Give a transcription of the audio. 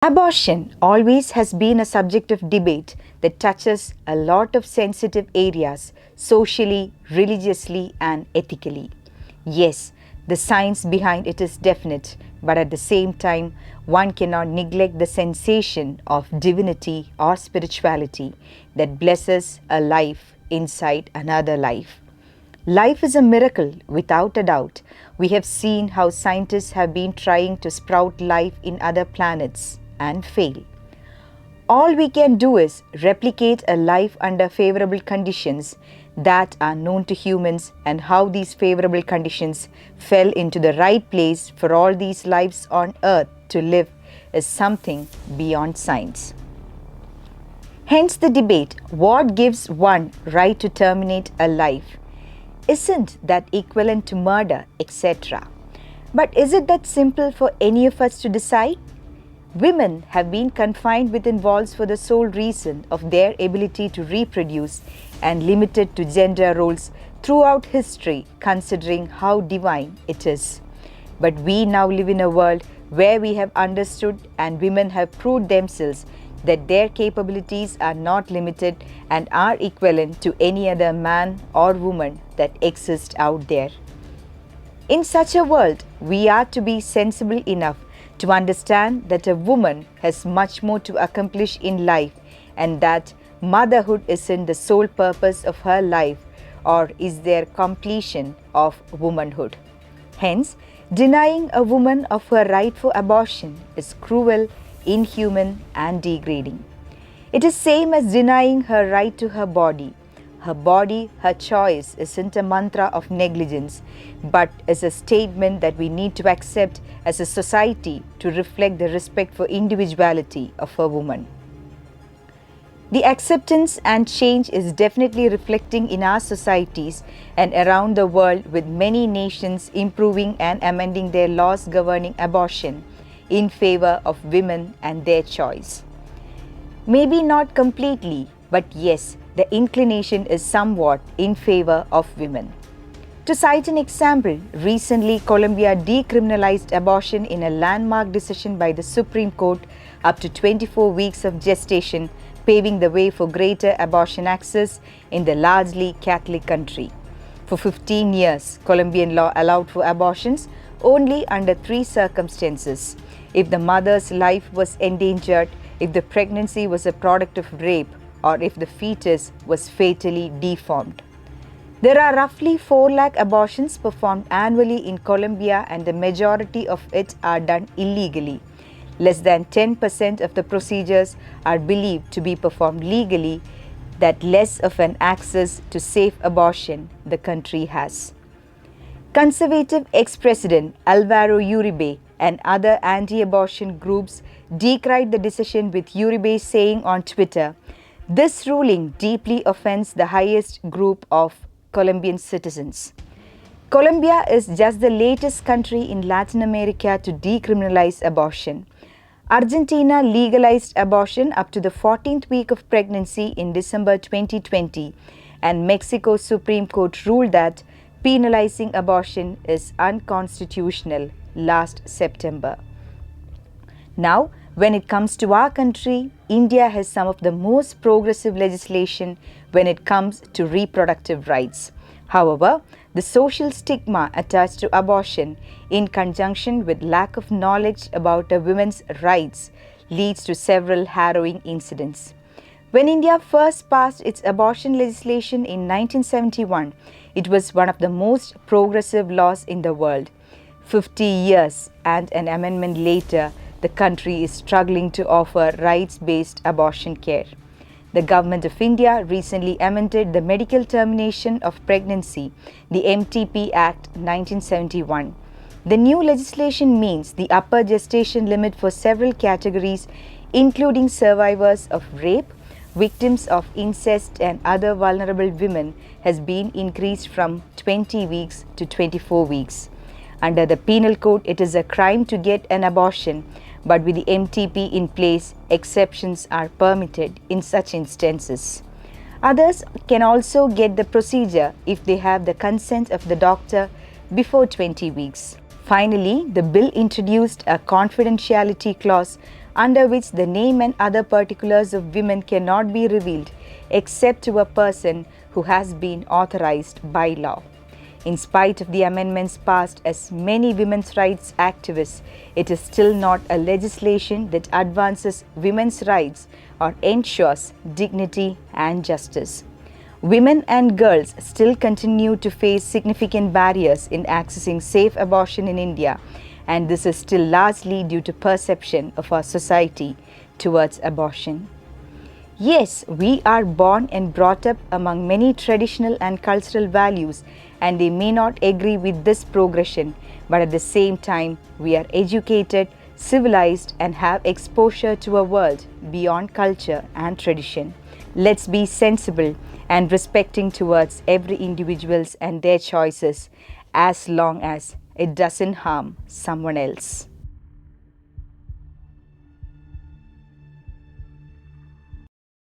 Abortion always has been a subject of debate that touches a lot of sensitive areas socially, religiously, and ethically. Yes, the science behind it is definite, but at the same time, one cannot neglect the sensation of divinity or spirituality that blesses a life inside another life. Life is a miracle, without a doubt. We have seen how scientists have been trying to sprout life in other planets and fail. All we can do is replicate a life under favorable conditions that are known to humans, and how these favorable conditions fell into the right place for all these lives on earth to live is something beyond science. Hence the debate, what gives one right to terminate a life? Isn't that equivalent to murder, etc.? But is it that simple for any of us to decide? Women have been confined within walls for the sole reason of their ability to reproduce and limited to gender roles throughout history, considering how divine it is. But we now live in a world where we have understood and women have proved themselves that their capabilities are not limited and are equivalent to any other man or woman that exists out there. In such a world, we are to be sensible enough to understand that a woman has much more to accomplish in life, and that motherhood isn't the sole purpose of her life or is their completion of womanhood. Hence, denying a woman of her right for abortion is cruel, inhuman, and degrading. It is same as denying her right to her body. Her body, her choice isn't a mantra of negligence, but is a statement that we need to accept as a society to reflect the respect for individuality of a woman. The acceptance and change is definitely reflecting in our societies and around the world, with many nations improving and amending their laws governing abortion in favor of women and their choice. Maybe not completely, but yes, the inclination is somewhat in favor of women. To cite an example, recently Colombia decriminalized abortion in a landmark decision by the Supreme Court up to 24 weeks of gestation, paving the way for greater abortion access in the largely Catholic country. For 15 years, Colombian law allowed for abortions only under 3 circumstances: if the mother's life was endangered, if the pregnancy was a product of rape, or if the fetus was fatally deformed. There are roughly 4 lakh abortions performed annually in Colombia, and the majority of it are done illegally. Less than 10% of the procedures are believed to be performed legally. That less of an access to safe abortion the country has. Conservative ex-president Alvaro Uribe and other anti-abortion groups decried the decision, with Uribe saying on Twitter, "This ruling deeply offends the highest group of Colombian citizens." Colombia is just the latest country in Latin America to decriminalize abortion. Argentina legalized abortion up to the 14th week of pregnancy in December 2020, and Mexico's Supreme Court ruled that penalizing abortion is unconstitutional last September. Now, when it comes to our country, India has some of the most progressive legislation when it comes to reproductive rights. However, the social stigma attached to abortion, in conjunction with lack of knowledge about a woman's rights, leads to several harrowing incidents. When India first passed its abortion legislation in 1971, it was one of the most progressive laws in the world. 50 years and an amendment later, the country is struggling to offer rights-based abortion care. The Government of India recently amended the Medical Termination of Pregnancy, the MTP Act 1971. The new legislation means the upper gestation limit for several categories, including survivors of rape, victims of incest, and other vulnerable women, has been increased from 20 weeks to 24 weeks. Under the Penal Code, it is a crime to get an abortion, but with the MTP in place, exceptions are permitted in such instances. Others can also get the procedure if they have the consent of the doctor before 20 weeks. Finally, the bill introduced a confidentiality clause under which the name and other particulars of women cannot be revealed except to a person who has been authorized by law. In spite of the amendments passed as many women's rights activists, it is still not a legislation that advances women's rights or ensures dignity and justice. Women and girls still continue to face significant barriers in accessing safe abortion in India, and this is still largely due to perception of our society towards abortion. Yes, we are born and brought up among many traditional and cultural values, and they may not agree with this progression, but at the same time, we are educated, civilized, and have exposure to a world beyond culture and tradition. Let's be sensible and respecting towards every individuals and their choices, as long as it doesn't harm someone else.